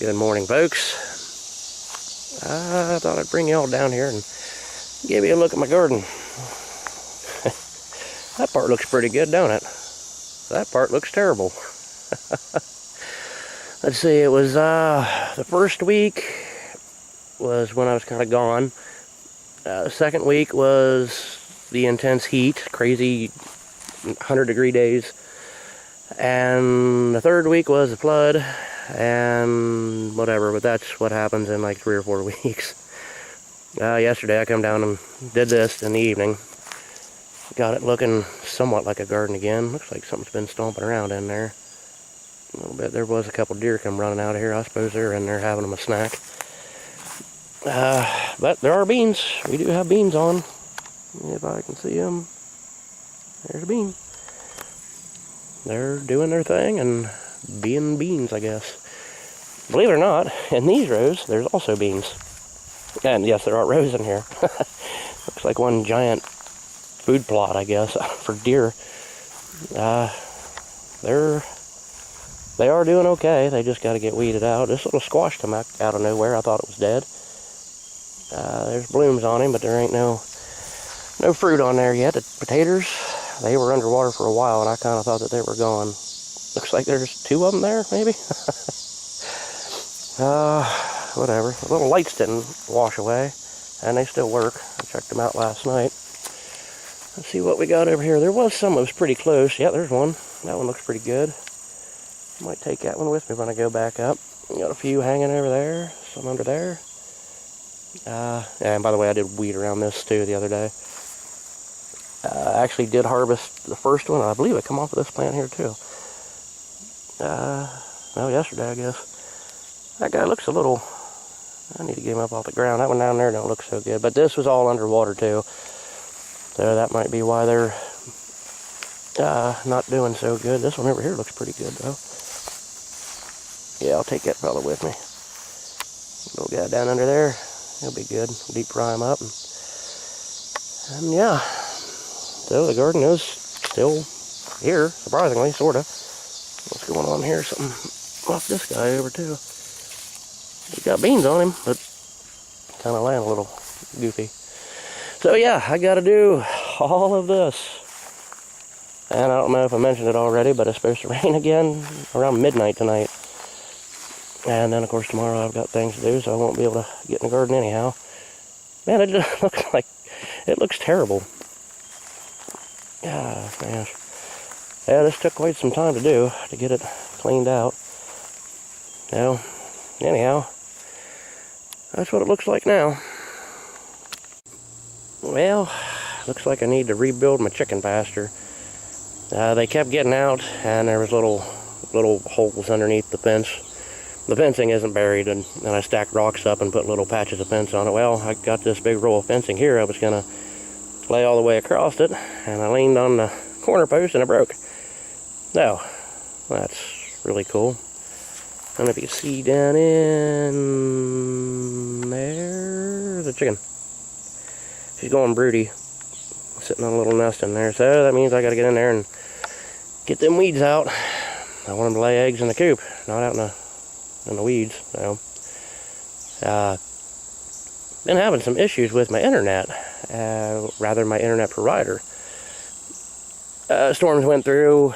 Good morning, folks. I thought I'd bring y'all down here and give you a look at my garden. That part looks pretty good, don't it? That part looks terrible. Let's see, it was the first week was when I was kind of gone. The second week was the intense heat, crazy 100-degree days. And the third week was the flood and whatever, but that's what happens in like 3 or 4 weeks. Yesterday I come down and did this in the evening. Got it looking somewhat like a garden again. Looks like something's been stomping around in there. A little bit. There was a couple deer come running out of here. I suppose they're in there having them a snack. But there are beans. We do have beans on. If I can see them. There's a bean. They're doing their thing and being beans, I guess. Believe it or not, in these rows, there's also beans. And yes, there are rows in here. Looks like one giant food plot, I guess, for deer. They are doing okay. They just got to get weeded out. This little squash come out of nowhere. I thought it was dead. There's blooms on him, but there ain't no fruit on there yet. The potatoes, they were underwater for a while, and I kind of thought that they were gone. Looks like there's 2 of them there, maybe. Whatever. The little lights didn't wash away, and they still work. I checked them out last night. Let's see what we got over here. There was some that was pretty close. Yeah, there's one. That one looks pretty good. Might take that one with me when I go back up. Got a few hanging over there, some under there. And by the way, I did weed around this too the other day. I actually did harvest the first one. I believe it come off of this plant here too. Well, yesterday, I guess. That guy looks a little... I need to get him up off the ground. That one down there don't look so good. But this was all underwater too. So that might be why they're not doing so good. This one over here looks pretty good though. Yeah, I'll take that fella with me. Little guy down under there. He'll be good. Deep fry him up. And yeah. So the garden is still here, surprisingly, sort of. What's going on here? Something off this guy over too. He's got beans on him, but kind of laying a little goofy. So yeah, I got to do all of this. And I don't know if I mentioned it already, but it's supposed to rain again around midnight tonight. And then of course tomorrow I've got things to do, so I won't be able to get in the garden anyhow. Man, it just looks like, it looks terrible. Ah, man. Yeah, this took quite some time to do, to get it cleaned out. Now, anyhow, that's what it looks like now. Well, looks like I need to rebuild my chicken pasture. They kept getting out, and there was little holes underneath the fence. The fencing isn't buried, and I stacked rocks up and put little patches of fence on it. Well, I got this big row of fencing here. I was going to lay all the way across it, and I leaned on the corner post and it broke. No, that's really cool. I don't know if you can see down in there, the chicken. She's going broody, sitting on a little nest in there. So that means I got to get in there and get them weeds out. I want them to lay eggs in the coop, not out in the weeds. So, been having some issues with my internet, rather my internet provider. Storms went through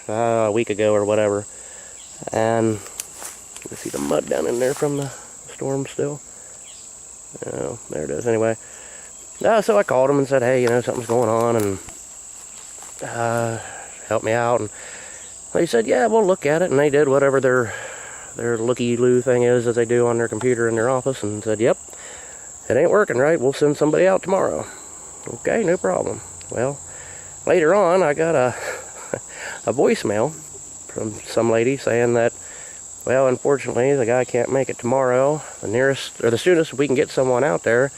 a week ago or whatever, and you see the mud down in there from the storm still. Oh, there it is. Anyway, so I called them and said, hey, something's going on, and help me out. And they said, yeah, we'll look at it. And they did whatever their looky-loo thing is that they do on their computer in their office, and said, yep, it ain't working right. We'll send somebody out tomorrow. Okay, no problem. Well, later on, I got a voicemail from some lady saying that, well, unfortunately, the guy can't make it tomorrow. The nearest, or the soonest we can get someone out there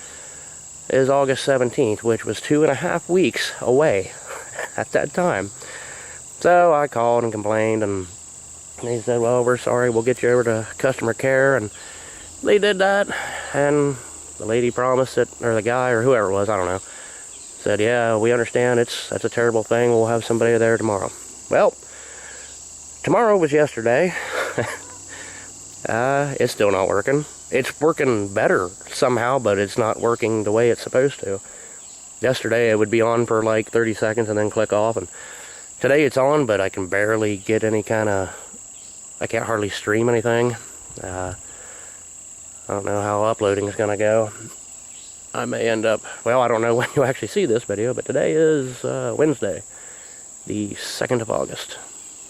is August 17th, which was 2.5 weeks away at that time. So I called and complained, and they said, well, we're sorry, we'll get you over to customer care. And they did that, and the lady promised it, or the guy, or whoever it was, I don't know, said, yeah, we understand, that's a terrible thing, we'll have somebody there tomorrow. Well, tomorrow was yesterday, It's still not working. It's working better somehow, but it's not working the way it's supposed to. Yesterday it would be on for like 30 seconds and then click off, and today it's on, but I can barely get any kind of, I can't hardly stream anything. I don't know how uploading is going to go. I may end up, well, I don't know when you actually see this video, but today is Wednesday, the 2nd of August.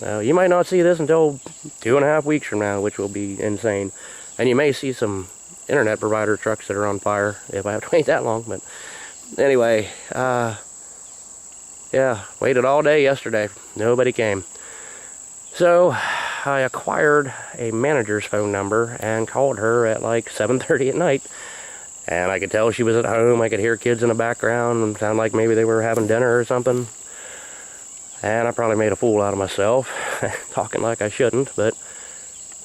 Now, you might not see this until 2.5 weeks from now, which will be insane. And you may see some internet provider trucks that are on fire if I have to wait that long. But anyway, yeah, waited all day yesterday. Nobody came. So I acquired a manager's phone number and called her at like 7:30 at night. And I could tell she was at home. I could hear kids in the background and sound like maybe they were having dinner or something. And I probably made a fool out of myself, talking like I shouldn't, but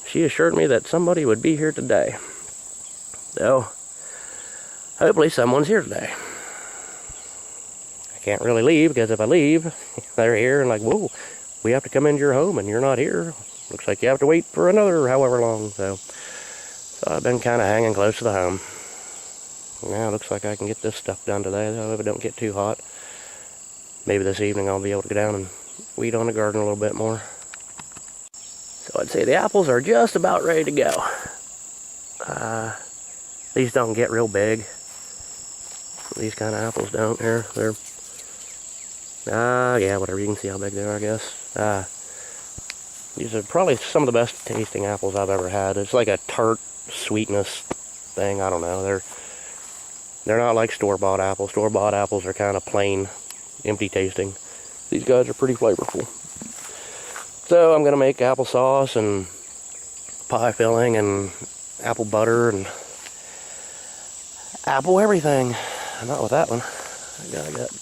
she assured me that somebody would be here today. So, hopefully someone's here today. I can't really leave, because if I leave, they're here and like, whoa, we have to come into your home and you're not here. Looks like you have to wait for another however long. So I've been kind of hanging close to the home. Now it looks like I can get this stuff done today, though, if it don't get too hot. Maybe this evening I'll be able to go down and weed on the garden a little bit more. So I'd say the apples are just about ready to go. These don't get real big. These kind of apples don't. Here, they're, yeah, whatever, you can see how big they are, I guess. These are probably some of the best tasting apples I've ever had. It's like a tart sweetness thing, I don't know. They're not like store-bought apples. Store-bought apples are kind of plain, empty tasting. These guys are pretty flavorful. So I'm going to make applesauce and pie filling and apple butter and apple everything. Not with that one. I got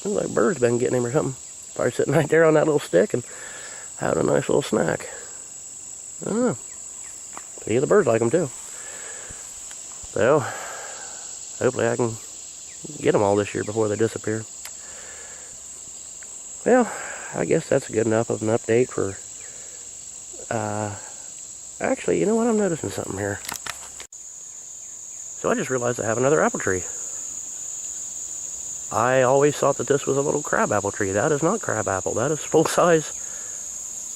looks like birds been getting him or something. Probably sitting right there on that little stick and having a nice little snack. I don't know. But yeah, the birds like them too. So hopefully I can get them all this year before they disappear. Well, I guess that's good enough of an update for, actually, you know what, I'm noticing something here. So I just realized I have another apple tree. I always thought that this was a little crab apple tree. That is not crab apple. That is full size,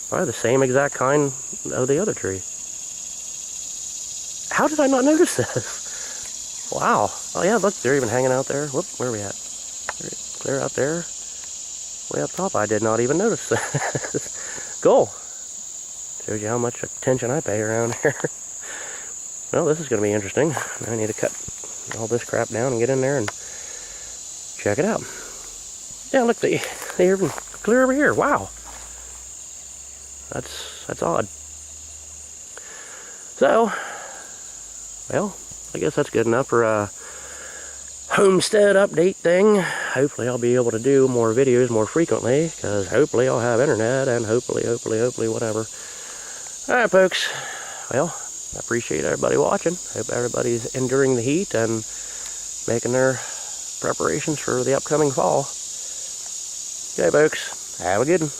probably the same exact kind of the other tree. How did I not notice this? Wow. Oh yeah, look, they're even hanging out there. Whoop, where are we at? Clear out there. Way up top, I did not even notice that. Cool. Shows you how much attention I pay around here. Well, this is going to be interesting. I need to cut all this crap down and get in there and check it out. Yeah, look, they're even clear over here. Wow. That's odd. So, well, I guess that's good enough for a homestead update thing. Hopefully I'll be able to do more videos more frequently, because hopefully I'll have internet, and hopefully whatever. Alright folks, well, I appreciate everybody watching. Hope everybody's enduring the heat and making their preparations for the upcoming fall. Okay folks, have a good one.